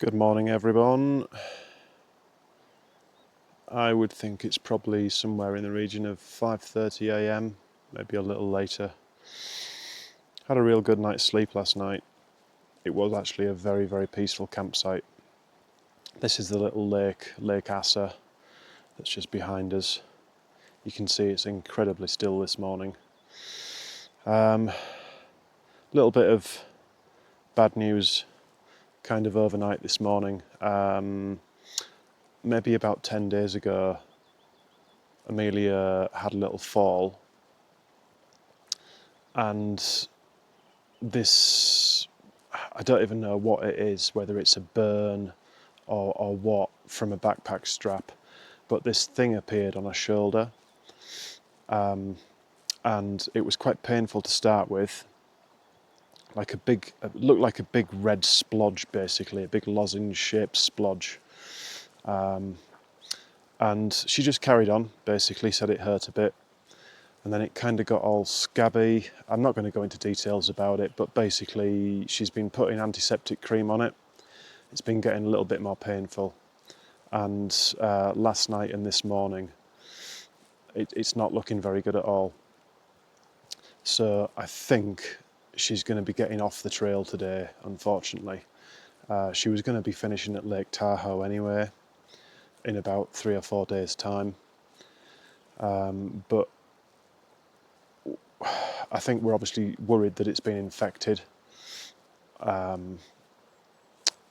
Good morning, everyone. I would think it's probably somewhere in the region of 5:30 a.m, maybe a little later. Had a real good night's sleep last night. It was actually a very, very peaceful campsite. This is the little Lake Assa, that's just behind us. You can see it's incredibly still this morning. Little bit of bad news kind of overnight this morning. Maybe about 10 days ago, Amelia had a little fall, and this, I don't even know what it is, whether it's a burn or what, from a backpack strap, but this thing appeared on her shoulder, and it was quite painful to start with. It looked like a big red splodge, basically, a big lozenge-shaped splodge. And she just carried on, basically, said it hurt a bit. And then it kind of got all scabby. I'm not going to go into details about it, but basically she's been putting antiseptic cream on it. It's been getting a little bit more painful. And last night and this morning, it's not looking very good at all. So I think she's going to be getting off the trail today, unfortunately. She was going to be finishing at Lake Tahoe anyway, in about 3 or 4 days' time. But I think we're obviously worried that it's been infected.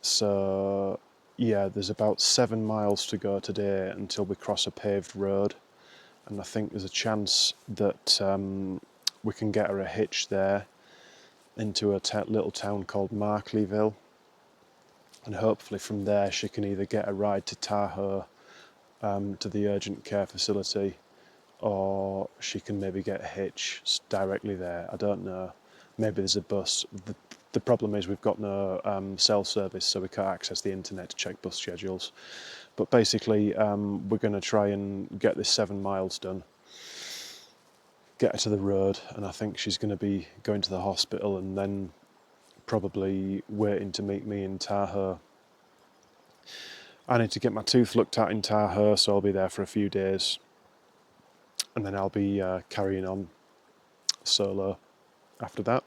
So yeah, there's about 7 miles to go today until we cross a paved road, and I think there's a chance that we can get her a hitch there into a little town called Markleyville, and hopefully from there she can either get a ride to Tahoe, to the urgent care facility, or she can maybe get a hitch directly there. I don't know. Maybe there's a bus. The problem is we've got no cell service, so we can't access the internet to check bus schedules. But basically, we're going to try and get this 7 miles done, get her to the road, and I think she's going to be going to the hospital and then probably waiting to meet me in Tahoe. I need to get my tooth looked at in Tahoe, so I'll be there for a few days, and then I'll be carrying on solo after that.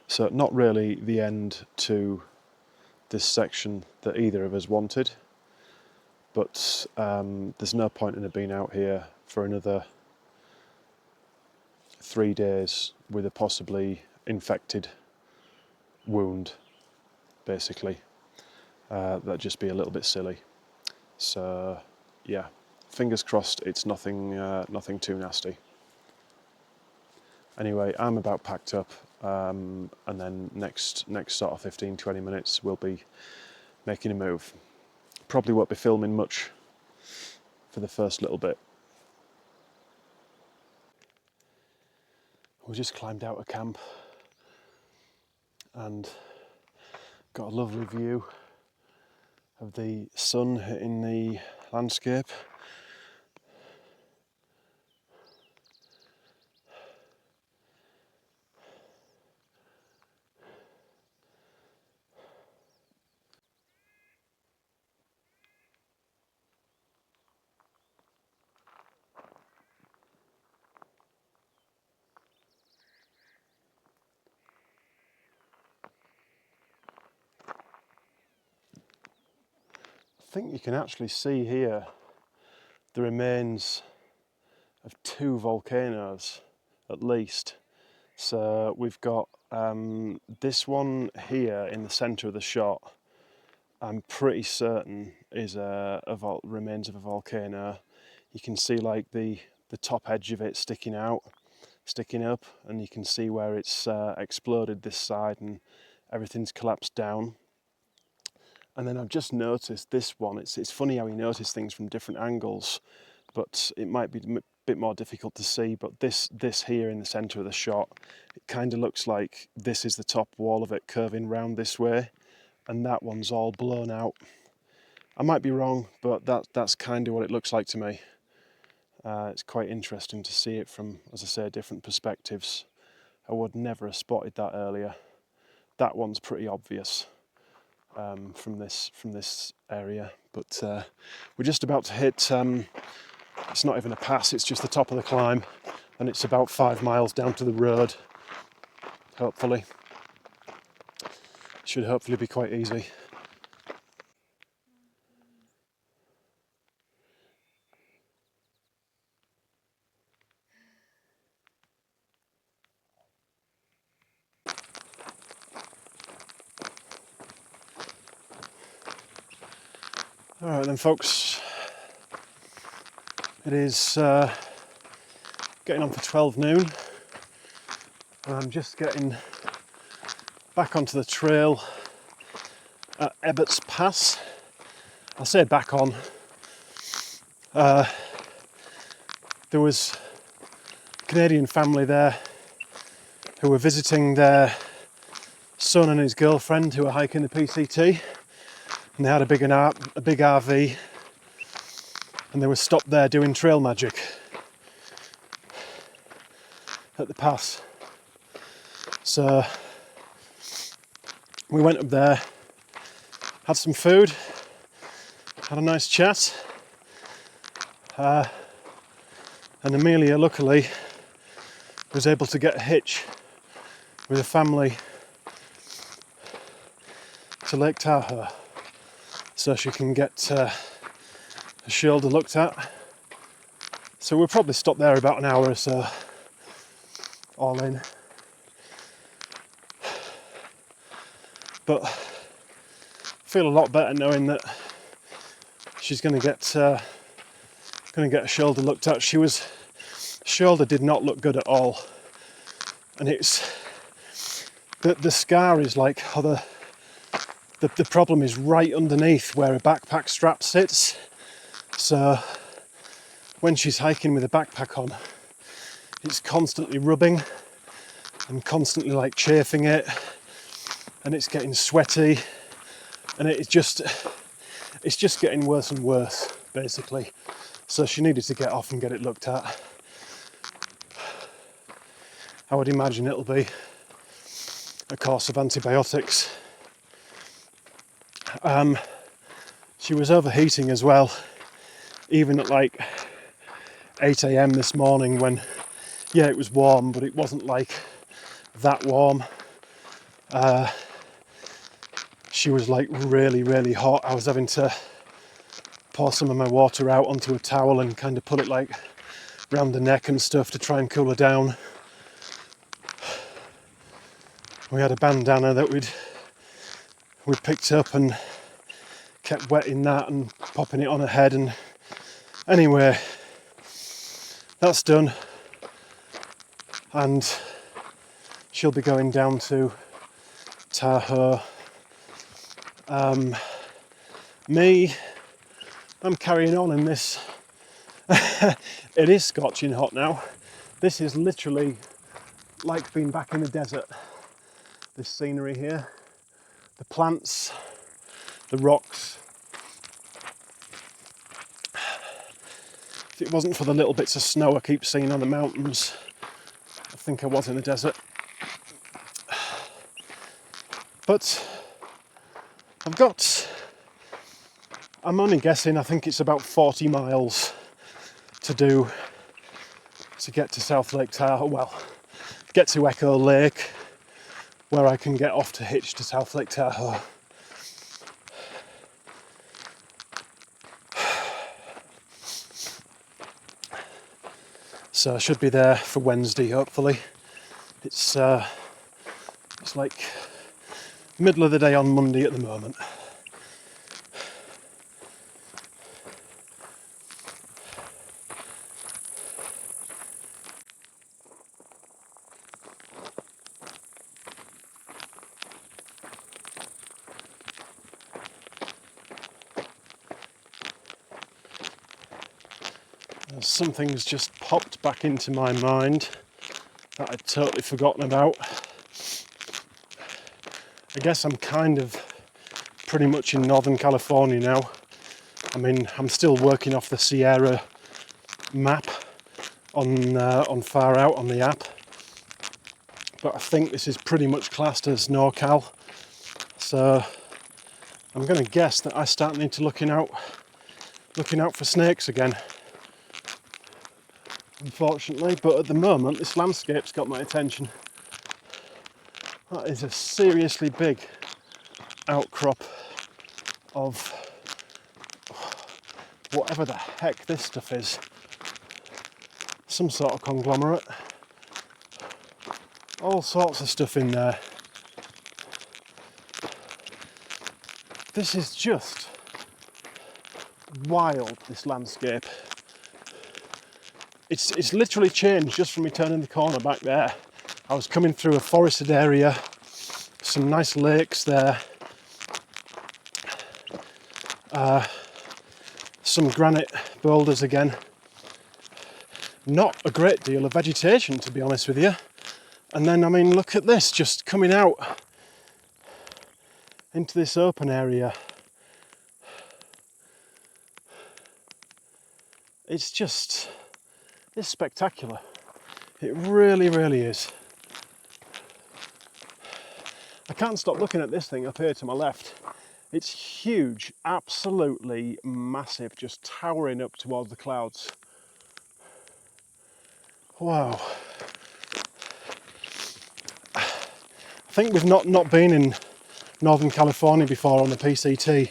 So not really the end to this section that either of us wanted, but there's no point in it being out here for another 3 days with a possibly infected wound, basically. That'd just be a little bit silly. So yeah, fingers crossed it's nothing too nasty. Anyway, I'm about packed up, and then next sort of 15-20 minutes we'll be making a move. Probably won't be filming much for the first little bit. We just climbed out of camp and got a lovely view of the sun hitting the landscape. I think you can actually see here the remains of 2 volcanoes at least. So we've got this one here in the centre of the shot. I'm pretty certain is remains of a volcano. You can see like the top edge of it sticking up, and you can see where it's exploded this side and everything's collapsed down. And then I've just noticed this one. It's funny how you notice things from different angles, but it might be a bit more difficult to see. But this here in the centre of the shot, it kind of looks like this is the top wall of it curving round this way, and that one's all blown out. I might be wrong, but that's kind of what it looks like to me. It's quite interesting to see it from, as I say, different perspectives. I would never have spotted that earlier. That one's pretty obvious. from this area. But we're just about to hit. It's not even a pass; it's just the top of the climb, and it's about 5 miles down to the road. Hopefully, should hopefully be quite easy. Alright then folks, it is getting on for 12 noon and I'm just getting back onto the trail at Ebbott's Pass. I say back on, there was a Canadian family there who were visiting their son and his girlfriend who were hiking the PCT, and they had a big RV and they were stopped there doing trail magic at the pass. So we went up there, had some food, had a nice chat, and Amelia luckily was able to get a hitch with a family to Lake Tahoe so she can get her shoulder looked at. So we'll probably stop there about an hour or so, all in. But I feel a lot better knowing that she's going to get her shoulder looked at. Shoulder did not look good at all, and it's the scar is like the problem is right underneath where a backpack strap sits. So when she's hiking with a backpack on, it's constantly rubbing and constantly like chafing it, and it's getting sweaty, and it's just getting worse and worse basically. So she needed to get off and get it looked at. I would imagine it'll be a course of antibiotics. She was overheating as well, even at like 8 a.m. this morning when, yeah, it was warm, but it wasn't like that warm. She was like really, really hot. I was having to pour some of my water out onto a towel and kind of put it like around the neck and stuff to try and cool her down. We had a bandana that we'd picked up and kept wetting that and popping it on her head, and anyway, that's done, and she'll be going down to Tahoe. Me, I'm carrying on in this. It is scorching hot now. This is literally like being back in the desert. This scenery here, the plants, the rocks. If it wasn't for the little bits of snow I keep seeing on the mountains, I think I was in the desert. But I'm only guessing, I think it's about 40 miles to do to get to South Lake Tahoe. Well, get to Echo Lake, where I can get off to hitch to South Lake Tahoe. So I should be there for Wednesday, hopefully. It's like middle of the day on Monday at the moment. Something's just popped back into my mind that I'd totally forgotten about. I guess I'm kind of pretty much in Northern California now. I mean, I'm still working off the Sierra map on Far Out on the app, but I think this is pretty much classed as NorCal. So I'm going to guess that I start need to looking out for snakes again, unfortunately. But at the moment, this landscape's got my attention. That is a seriously big outcrop of whatever the heck this stuff is. Some sort of conglomerate. All sorts of stuff in there. This is just wild, this landscape. It's literally changed just from me turning the corner back there. I was coming through a forested area, some nice lakes there, some granite boulders again. Not a great deal of vegetation, to be honest with you. And then, I mean, look at this, just coming out into this open area. It's spectacular. It really, really is. I can't stop looking at this thing up here to my left. It's huge, absolutely massive, just towering up towards the clouds. Wow. I think we've not been in Northern California before on the PCT.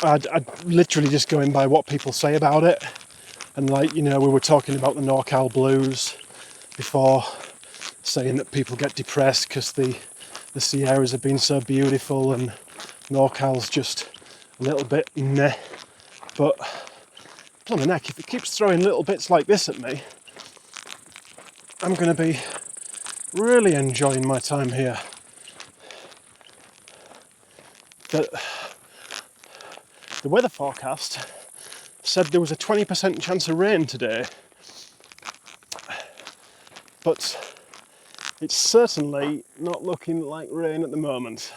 I'd literally just going by what people say about it. And like, you know, we were talking about the NorCal blues before, saying that people get depressed because the Sierras have been so beautiful and NorCal's just a little bit meh. But, blimey neck, if it keeps throwing little bits like this at me, I'm going to be really enjoying my time here. The weather forecast said there was a 20% chance of rain today, but it's certainly not looking like rain at the moment.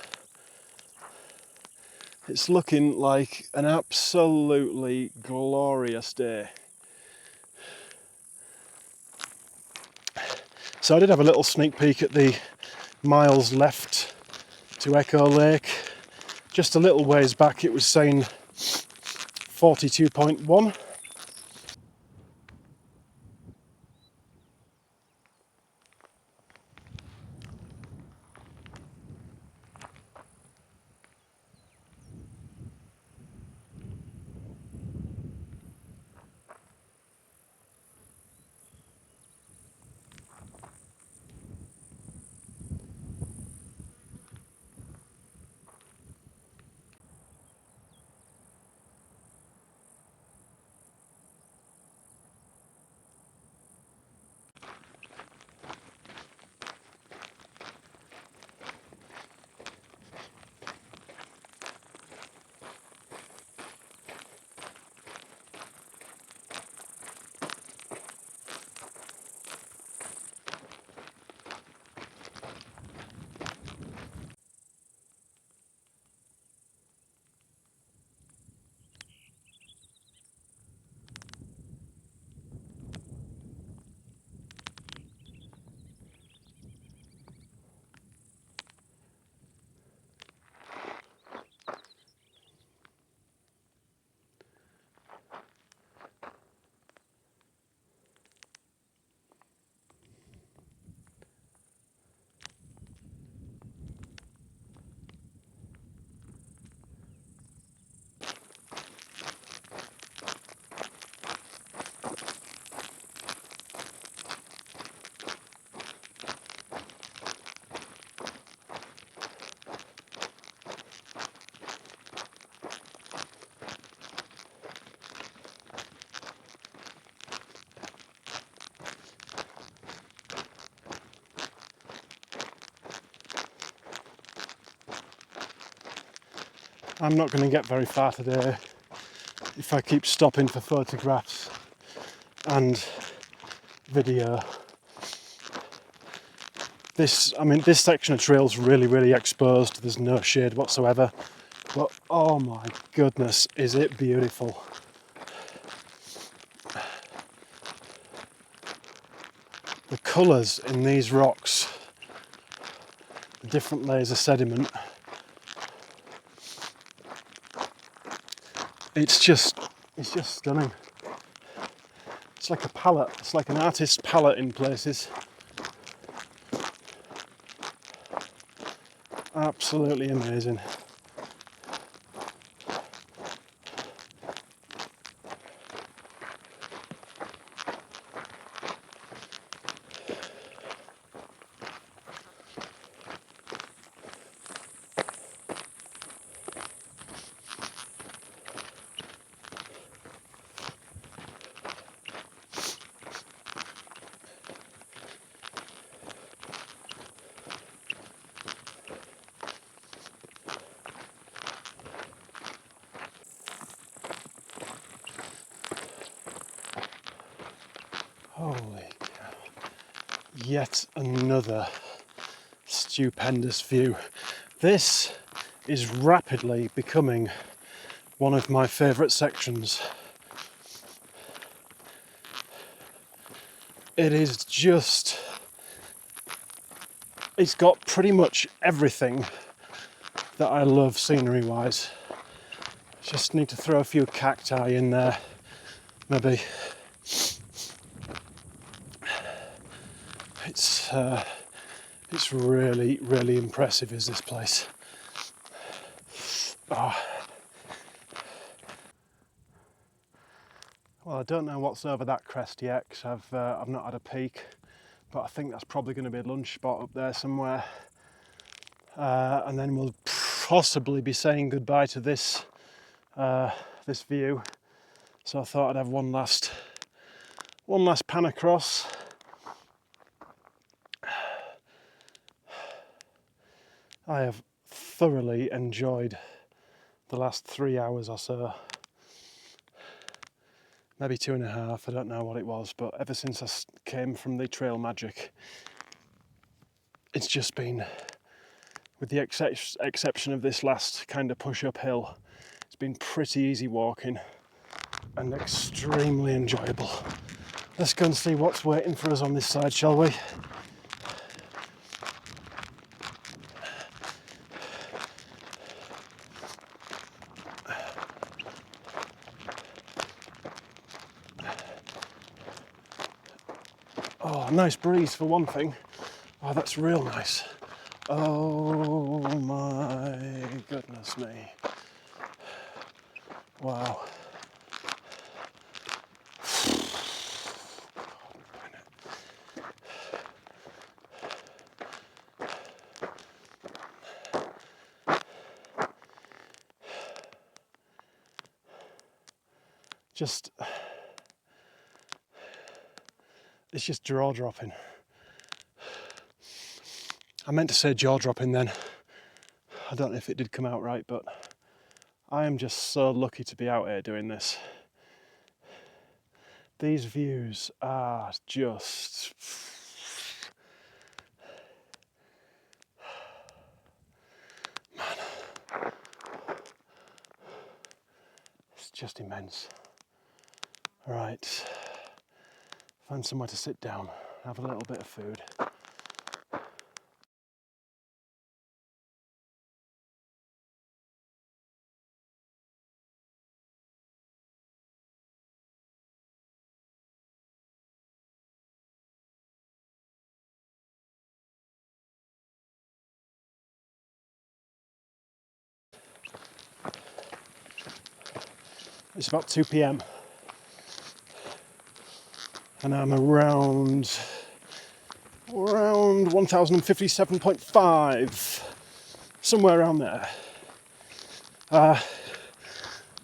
It's looking like an absolutely glorious day. So I did have a little sneak peek at the miles left to Echo Lake. Just a little ways back it was saying 42.1. I'm not going to get very far today if I keep stopping for photographs and video. This section of trail's really, really exposed. There's no shade whatsoever. But oh my goodness, is it beautiful. The colours in these rocks, the different layers of sediment, It's just stunning. It's like a palette. It's like an artist's palette in places. Absolutely amazing. Holy cow. Yet another stupendous view. This is rapidly becoming one of my favourite sections. It is just, it's got pretty much everything that I love scenery wise. Just need to throw a few cacti in there, maybe. It's really, really impressive, is this place. Oh. Well, I don't know what's over that crest yet, because I've not had a peek, but I think that's probably going to be a lunch spot up there somewhere. And then we'll possibly be saying goodbye to this this view. So I thought I'd have one last pan across. I have thoroughly enjoyed the last 3 hours or so. Maybe 2.5, I don't know what it was, but ever since I came from the Trail Magic, it's just been, with the exception of this last kind of push uphill, it's been pretty easy walking and extremely enjoyable. Let's go and see what's waiting for us on this side, shall we? Oh, nice breeze for one thing. Oh, that's real nice. Oh my goodness me. Wow. It's just jaw-dropping. I meant to say jaw-dropping then. I don't know if it did come out right, but I am just so lucky to be out here doing this. These views are just... Man. It's just immense. Right. Find somewhere to sit down, have a little bit of food. It's about 2 p.m. and I'm around 1057.5, somewhere around there.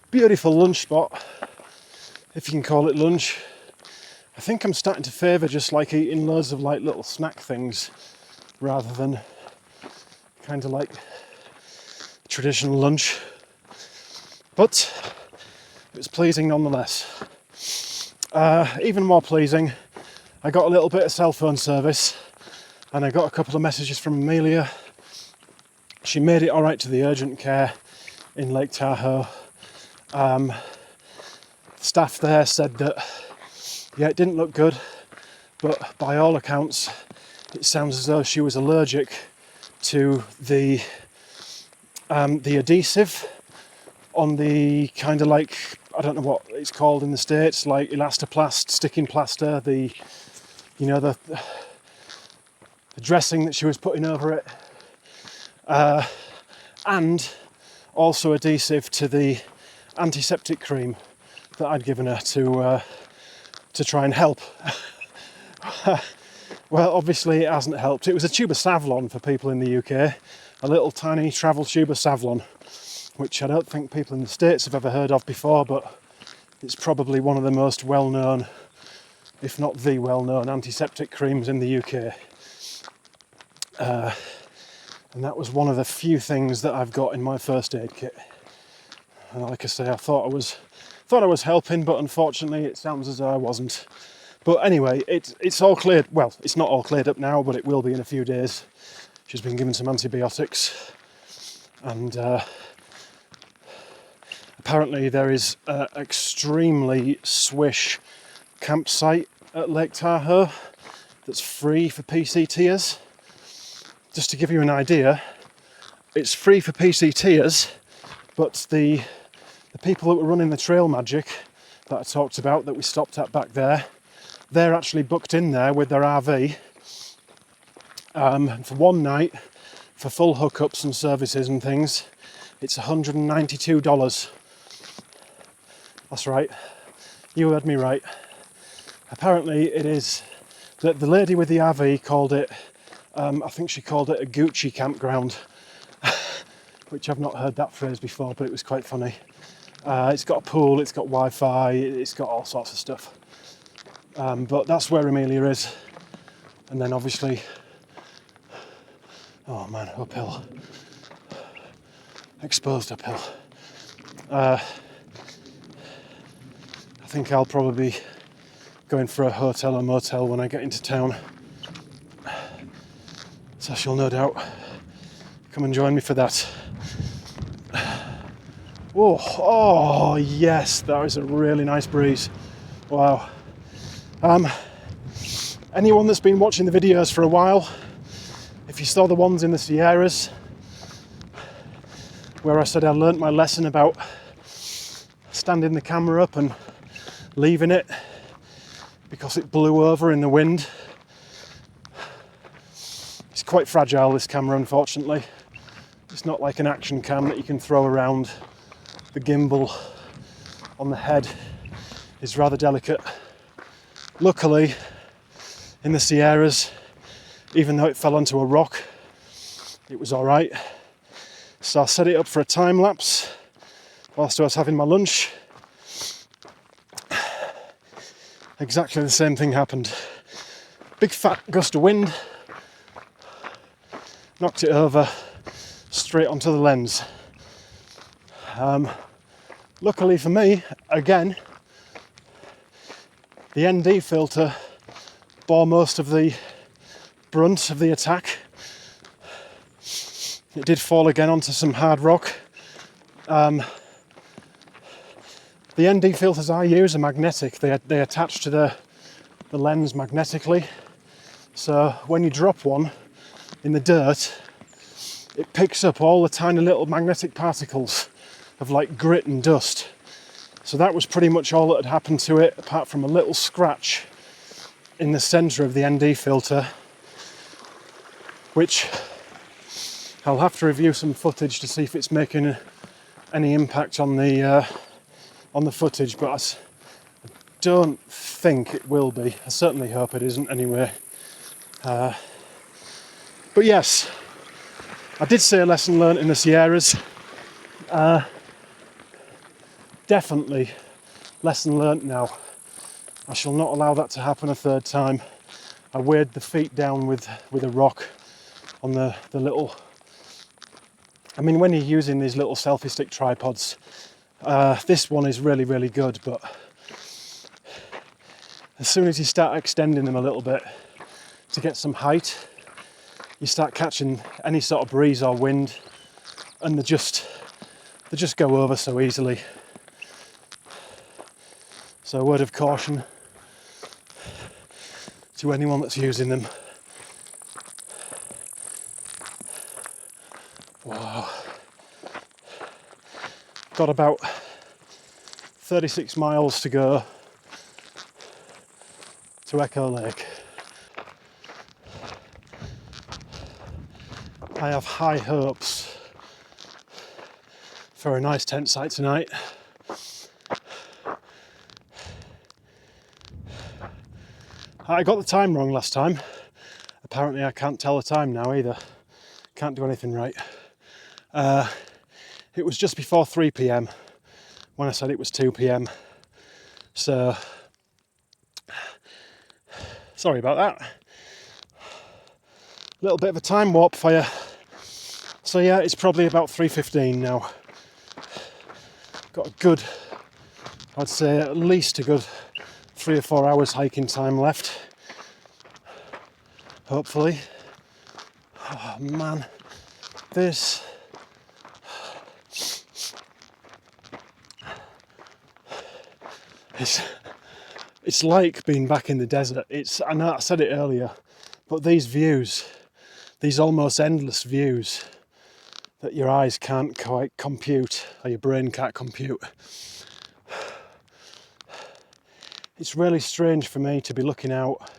Beautiful lunch spot, if you can call it lunch. I think I'm starting to favour just like eating loads of like little snack things rather than kind of like traditional lunch, but it was pleasing nonetheless. Even more pleasing, I got a little bit of cell phone service and I got a couple of messages from Amelia. She made it all right to the urgent care in Lake Tahoe. Staff there said that, yeah, it didn't look good, but by all accounts, it sounds as though she was allergic to the adhesive on the kind of like, I don't know what it's called in the States, like elastoplast, sticking plaster, the dressing that she was putting over it, and also adhesive to the antiseptic cream that I'd given her to try and help. Well, obviously it hasn't helped. It was a tube of Savlon for people in the UK, a little tiny travel tube of Savlon, which I don't think people in the States have ever heard of before, but it's probably one of the most well-known, if not the well-known, antiseptic creams in the UK. And that was one of the few things that I've got in my first aid kit. And like I say, I thought I was helping, but unfortunately it sounds as though I wasn't. But anyway, it's all cleared. Well, it's not all cleared up now, but it will be in a few days. She's been given some antibiotics, and apparently there is an extremely swish campsite at Lake Tahoe that's free for PCTers. Just to give you an idea, it's free for PCTers, but the people that were running the Trail Magic that I talked about, that we stopped at back there, they're actually booked in there with their RV for one night, for full hookups and services and things. It's $192. That's right, you heard me right. Apparently it is, the lady with the RV called it, I think she called it a Gucci campground, which I've not heard that phrase before, but it was quite funny. It's got a pool, it's got Wi-Fi, it's got all sorts of stuff. But that's where Amelia is. And then obviously, oh man, uphill. Exposed uphill. I think I'll probably be going for a hotel or motel when I get into town. So she'll no doubt come and join me for that. Oh yes, that was a really nice breeze. Wow. Anyone that's been watching the videos for a while, if you saw the ones in the Sierras where I said I learnt my lesson about standing the camera up and leaving it because it blew over in the wind. It's quite fragile, this camera, unfortunately. It's not like an action cam that you can throw around. The gimbal on the head is rather delicate. Luckily, in the Sierras, even though it fell onto a rock, it was all right. So I set it up for a time lapse whilst I was having my lunch. Exactly the same thing happened. Big fat gust of wind knocked it over straight onto the lens. Luckily for me, again, the ND filter bore most of the brunt of the attack. It did fall again onto some hard rock. The ND filters I use are magnetic. They attach to the lens magnetically. So when you drop one in the dirt, it picks up all the tiny little magnetic particles of like grit and dust. So that was pretty much all that had happened to it, apart from a little scratch in the centre of the ND filter, which I'll have to review some footage to see if it's making any impact on the footage, but I don't think it will be. I certainly hope it isn't anyway. But yes, I did say a lesson learnt in the Sierras. Definitely lesson learnt now. I shall not allow that to happen a third time. I weighed the feet down with a rock on the little... I mean, when you're using these little selfie stick tripods, this one is really, really good, but as soon as you start extending them a little bit to get some height, you start catching any sort of breeze or wind, and they just go over so easily. So a word of caution to anyone that's using them. Wow. got about 36 miles to go to Echo Lake. I have high hopes for a nice tent site tonight. I got the time wrong last time. Apparently I can't tell the time now either. Can't do anything right. It was just before 3 p.m. when I said it was 2 p.m. So, sorry about that. Little bit of a time warp for you. So yeah, it's probably about 3:15 now. Got a good, I'd say at least a good 3 or 4 hours hiking time left. Hopefully. Oh man, this it's like being back in the desert. I know I said it earlier, but these views, these almost endless views that your eyes can't quite compute, or your brain can't compute. It's really strange for me to be looking out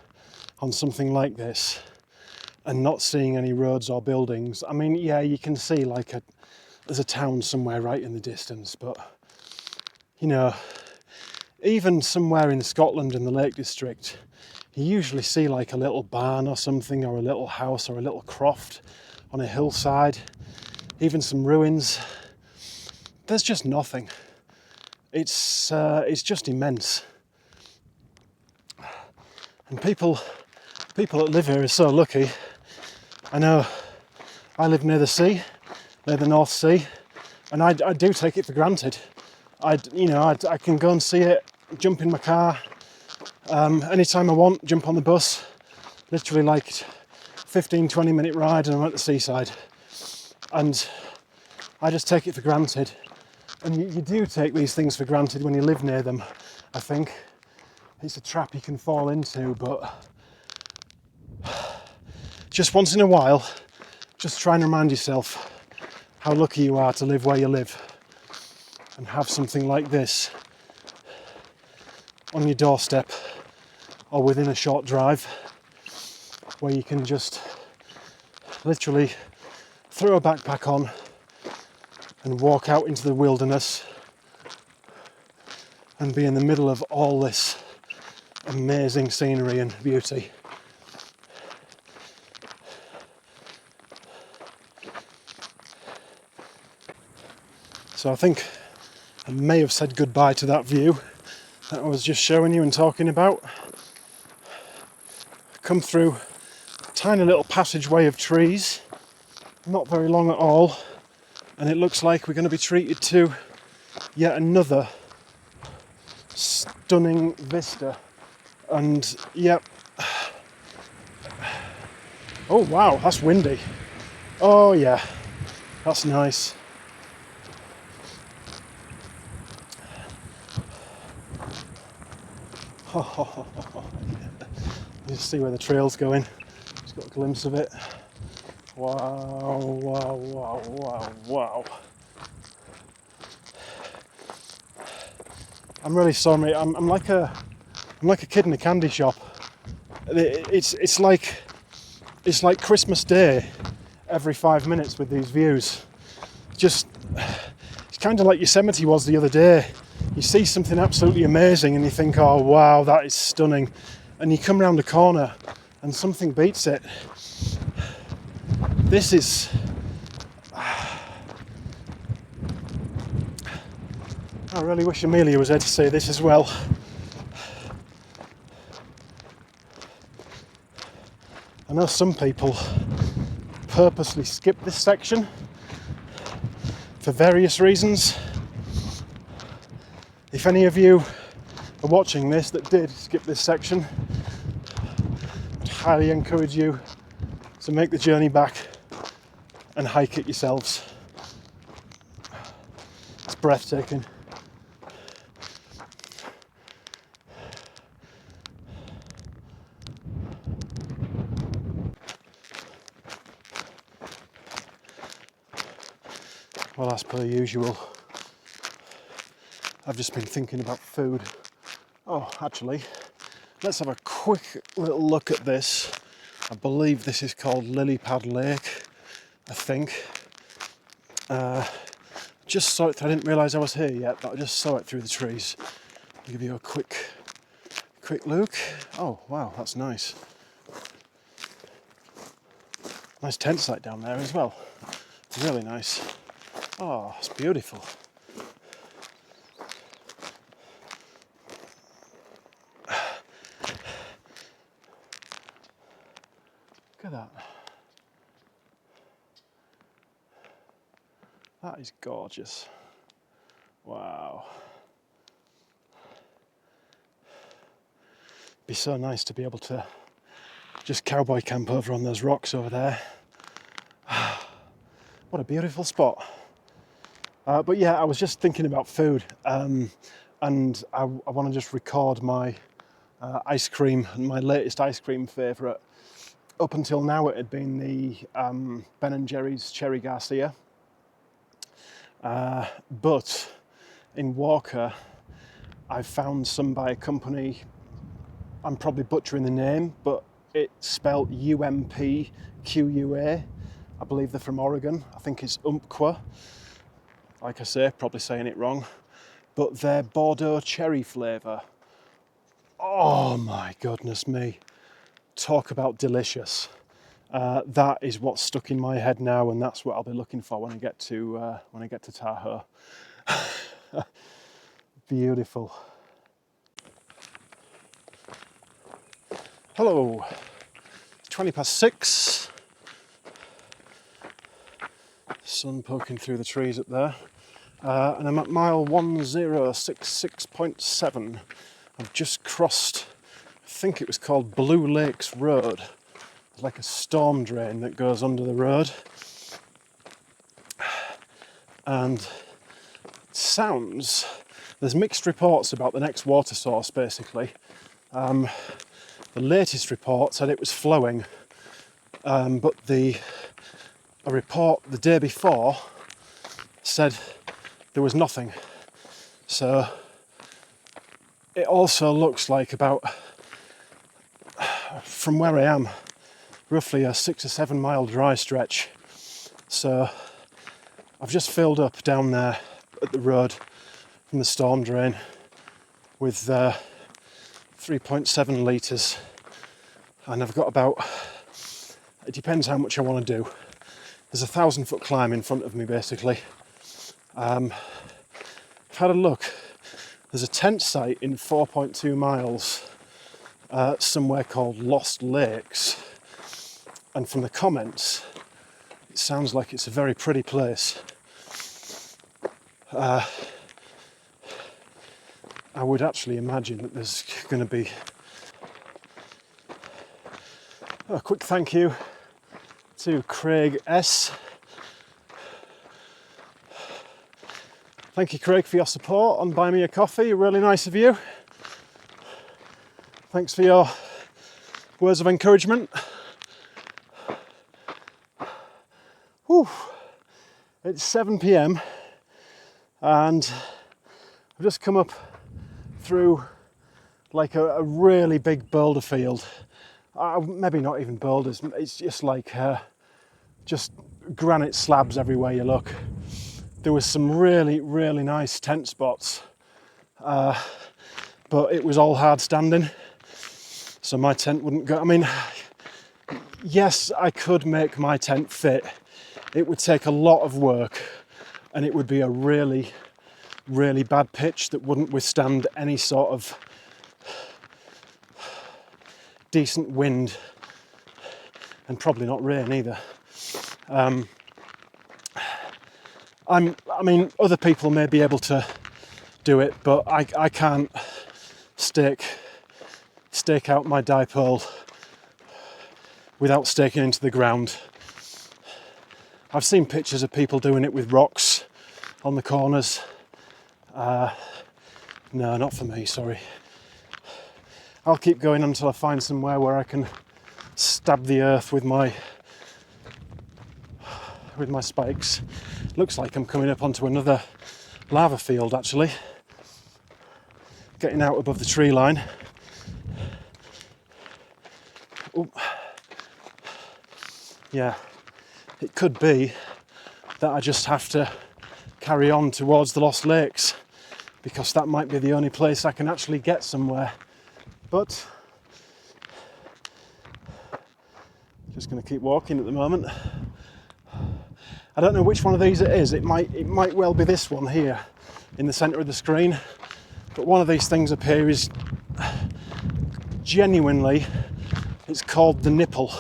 on something like this and not seeing any roads or buildings. I mean, yeah, you can see there's a town somewhere right in the distance, but you know, even somewhere in Scotland in the Lake District, you usually see like a little barn or something, or a little house or a little croft on a hillside, even some ruins. There's just nothing. It's just immense. And people that live here are so lucky. I know I live near the sea, near the North Sea, and I do take it for granted. I can go and see it, jump in my car, anytime I want, jump on the bus, literally like 15-20 minute ride and I'm at the seaside. And I just take it for granted. And you do take these things for granted when you live near them, I think. It's a trap you can fall into, but just once in a while, just try and remind yourself how lucky you are to live where you live and have something like this on your doorstep or within a short drive, where you can just literally throw a backpack on and walk out into the wilderness and be in the middle of all this amazing scenery and beauty. So I think I may have said goodbye to that view that I was just showing you and talking about. Come through a tiny little passageway of trees, not very long at all, and it looks like we're going to be treated to yet another stunning vista. And yep. Oh wow, that's windy. Oh yeah, that's nice. You see where the trail's going. Just got a glimpse of it. Wow, wow, wow, wow, wow. I'm really sorry. I'm like a kid in a candy shop. It's like Christmas Day every 5 minutes with these views. It's kind of like Yosemite was the other day. You see something absolutely amazing and you think, oh wow, that is stunning. And you come around the corner and something beats it. This is... I really wish Amelia was there to say this as well. I know some people purposely skip this section for various reasons. If any of you are watching this that did skip this section, I'd highly encourage you to make the journey back and hike it yourselves. It's breathtaking. Well, as per usual, I've just been thinking about food. Oh, actually, let's have a quick little look at this. I believe this is called Lily Pad Lake, I think. Just saw it, I didn't realise I was here yet, but I just saw it through the trees. I'll give you a quick look. Oh, wow, that's nice. Nice tent site down there as well. Really nice. Oh, it's beautiful. Look at that. That is gorgeous. Wow. Be so nice to be able to just cowboy camp over on those rocks over there. What a beautiful spot. But yeah, I was just thinking about food, and I want to just record my ice cream, my latest ice cream favourite. Up until now it had been the Ben & Jerry's Cherry Garcia. But in Walker, I found some by a company, I'm probably butchering the name, but it's spelled UMPQUA. I believe they're from Oregon. I think it's Umpqua. Like I say, probably saying it wrong. But their Bordeaux cherry flavour. Oh my goodness me. Talk about delicious. That is what's stuck in my head now, and that's what I'll be looking for when I get to Tahoe. Beautiful. Hello. It's 6:20. Sun poking through the trees up there, and I'm at mile 1066.7. I've just crossed, I think it was called Blue Lakes Road. It's like a storm drain that goes under the road, and it sounds, there's mixed reports about the next water source basically. The latest report said it was flowing, but a report the day before said there was nothing. So it also looks like about, from where I am, roughly a 6 or 7 mile dry stretch. So I've just filled up down there at the road from the storm drain with 3.7 litres, and I've got about, it depends how much I want to do. There's a 1,000-foot climb in front of me basically. I've had a look. There's a tent site in 4.2 miles somewhere called Lost Lakes, and from the comments it sounds like it's a very pretty place. I would actually imagine that there's going to be a quick thank you to Craig S. Thank you, Craig, for your support on Buy Me a Coffee. Really nice of you. Thanks for your words of encouragement. Whew. It's 7 p.m. and I've just come up through like a really big boulder field. Maybe not even boulders, it's just like just granite slabs everywhere you look. There was some really, really nice tent spots, but it was all hard standing, so my tent wouldn't go. I mean, yes, I could make my tent fit. It would take a lot of work, and it would be a really, really bad pitch that wouldn't withstand any sort of decent wind, and probably not rain either. I mean, other people may be able to do it, but I can't stake out my dipole without staking into the ground. I've seen pictures of people doing it with rocks on the corners. No, not for me, sorry. I'll keep going until I find somewhere where I can stab the earth with my spikes. Looks like I'm coming up onto another lava field actually. getting out above the tree line. Oh. Yeah, it could be that I just have to carry on towards the Lost Lakes, because that might be the only place I can actually get somewhere. But just going to keep walking at the moment. I don't know which one of these it is. It might well be this one here in the centre of the screen. But one of these things up here is genuinely, it's called the nipple.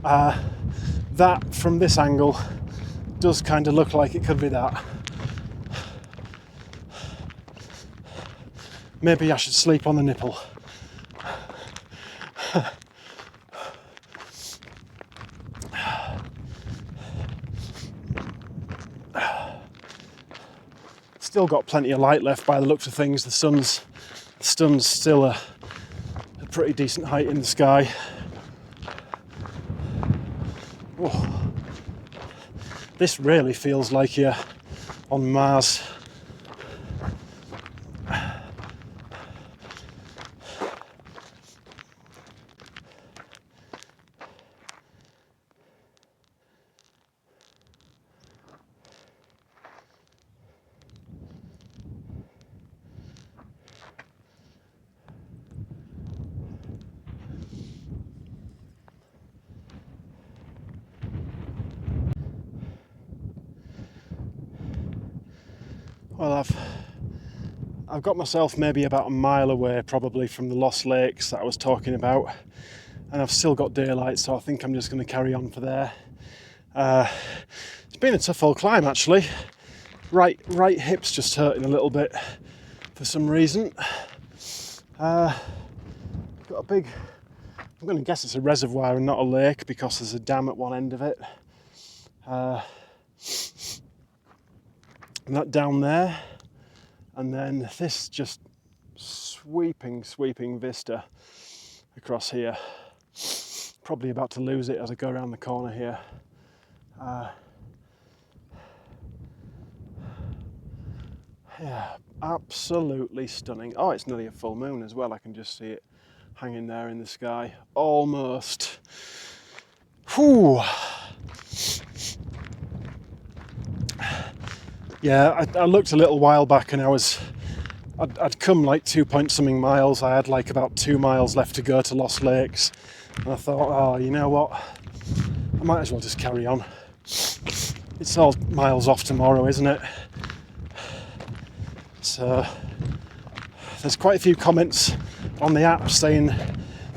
That from this angle does kind of look like it could be that. Maybe I should sleep on the nipple. Still got plenty of light left by the looks of things. The sun's still a pretty decent height in the sky. Oh. This really feels like you're on Mars. Well, I've got myself maybe about a mile away probably from the Lost Lakes that I was talking about, and I've still got daylight, so I think I'm just going to carry on for there. It's been a tough old climb actually. Right hip's just hurting a little bit for some reason. Got a big, I'm going to guess it's a reservoir and not a lake because there's a dam at one end of it. And that down there, and then this just sweeping vista across here. Probably about to lose it as I go around the corner here. Yeah, absolutely stunning. Oh, it's nearly a full moon as well. I can just see it hanging there in the sky, almost. Whew. Yeah, I looked a little while back and I'd come like 2-point-something miles. I had like about 2 miles left to go to Lost Lakes. And I thought, oh, you know what? I might as well just carry on. It's all miles off tomorrow, isn't it? So there's quite a few comments on the app saying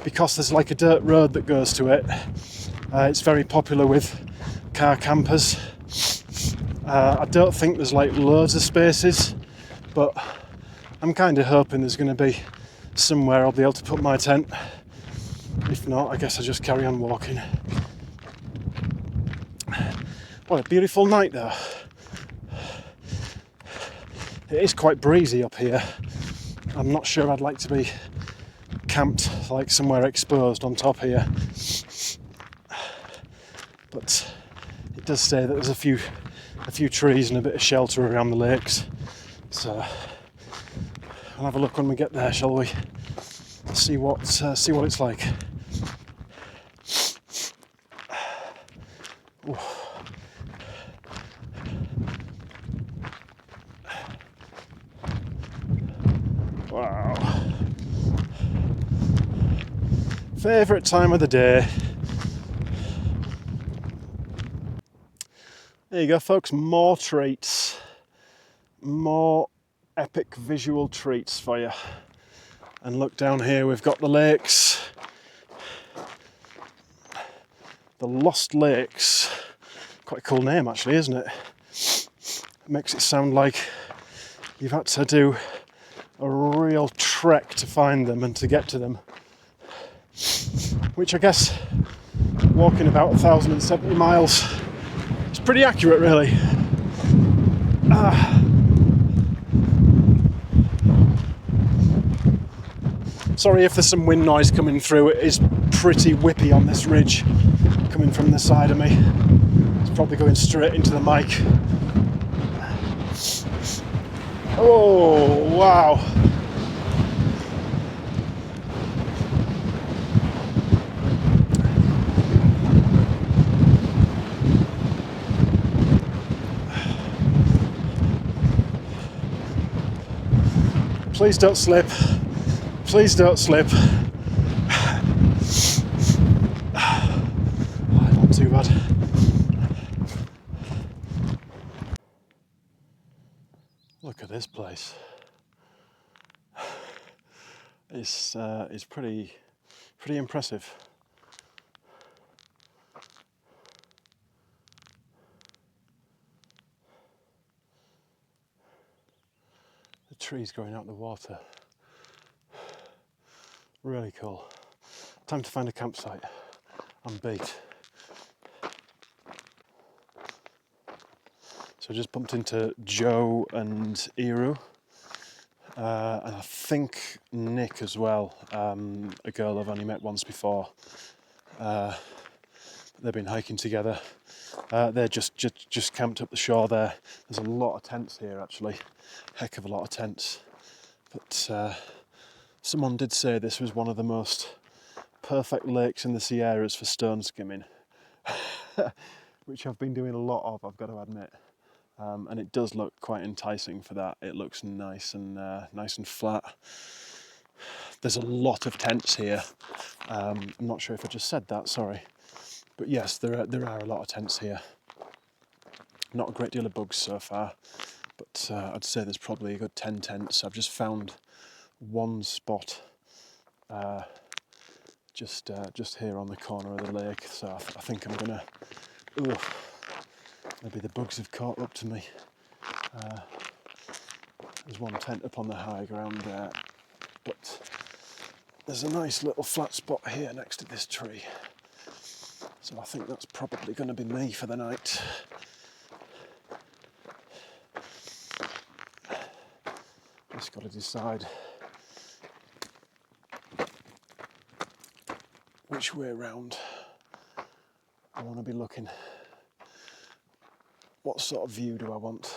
because there's like a dirt road that goes to it, it's very popular with car campers. I don't think there's like loads of spaces, but I'm kind of hoping there's going to be somewhere I'll be able to put my tent. If not, I guess I'll just carry on walking. What a beautiful night though. It is quite breezy up here. I'm not sure I'd like to be camped like somewhere exposed on top here. But it does say that there's a few trees and a bit of shelter around the lakes. So we'll have a look when we get there, shall we? See what it's like. Ooh. Wow. Favourite time of the day. There you go, folks, more treats. More epic visual treats for you. And look down here, we've got the lakes. The Lost Lakes. Quite a cool name actually, isn't it? It makes it sound like you've had to do a real trek to find them and to get to them. Which I guess, walking about 1,070 miles, is pretty accurate really. Sorry if there's some wind noise coming through, it is pretty whippy on this ridge coming from the side of me. It's probably going straight into the mic. Oh, wow. Please don't slip. Please don't slip. Not too bad. Look at this place. It's pretty impressive. The trees growing out the water. Really cool. Time to find a campsite. I'm beat. So I just bumped into Joe and Iru. And I think Nick as well, a girl I've only met once before. They've been hiking together. They're just camped up the shore there. There's a lot of tents here actually, heck of a lot of tents. But someone did say this was one of the most perfect lakes in the Sierras for stone skimming, which I've been doing a lot of, I've got to admit. And it does look quite enticing for that. It looks nice and flat. There's a lot of tents here. I'm not sure if I just said that, sorry. But yes, there are a lot of tents here. Not a great deal of bugs so far, but I'd say there's probably a good 10 tents. I've just found one spot just here on the corner of the lake, so I think I'm gonna... maybe the bugs have caught up to me. There's one tent up on the high ground there, but there's a nice little flat spot here next to this tree. So I think that's probably going to be me for the night. Just got to decide which way round I want to be looking. What sort of view do I want?